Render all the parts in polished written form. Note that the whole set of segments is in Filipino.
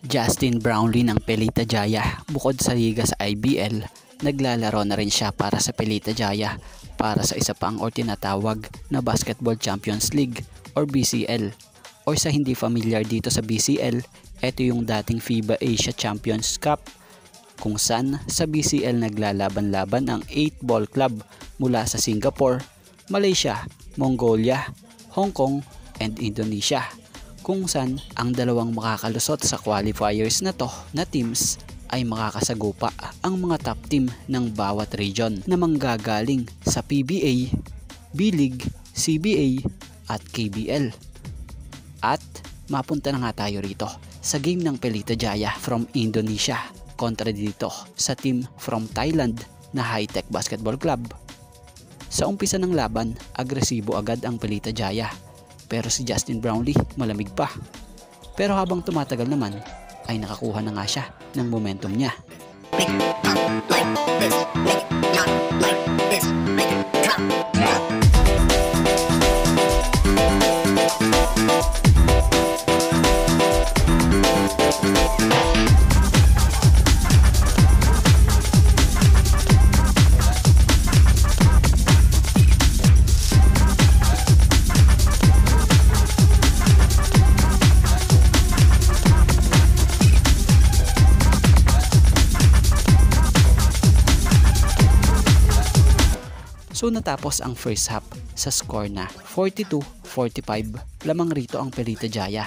Justin Brownlee ng Pelita Jaya. Bukod sa liga sa IBL, naglalaro na rin siya para sa Pelita Jaya para sa isa pang or tinatawag na Basketball Champions League or BCL. Or sa hindi familiar dito sa BCL, ito yung dating FIBA Asia Champions Cup kung saan sa BCL naglalaban-laban ang 8 ball club mula sa Singapore, Malaysia, Mongolia, Hong Kong, and Indonesia, kung saan ang dalawang makakalusot sa qualifiers na to na teams ay makakasagupa ang mga top team ng bawat region na manggagaling sa PBA, B-League, CBA at KBL. At mapunta na nga tayo rito sa game ng Pelita Jaya from Indonesia kontra dito sa team from Thailand na High-Tech Basketball Club. Sa umpisa ng laban, agresibo agad ang Pelita Jaya, pero si Justin Brownlee malamig pa. Pero habang tumatagal naman ay nakakuha na nga siya ng momentum niya. So natapos ang first half sa score na 42-45, lamang rito ang Pelita Jaya.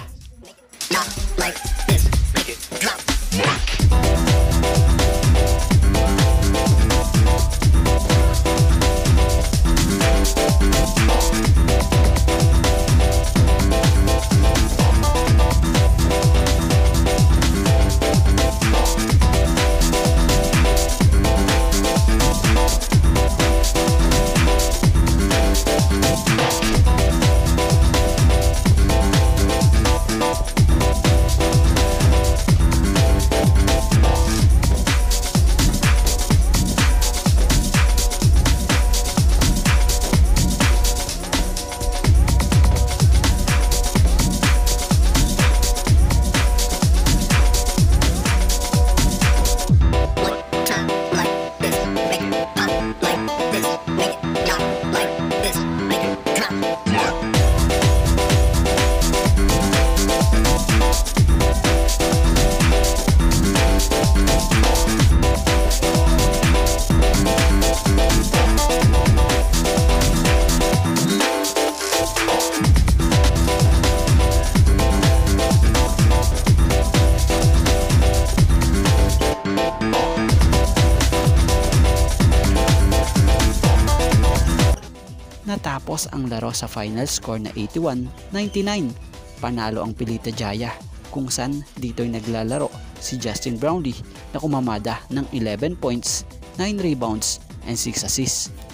Natapos ang laro sa final score na 81-99. Panalo ang Pelita Jaya, kung saan dito'y naglalaro si Justin Brownlee na kumamada ng 11 points, 9 rebounds and 6 assists.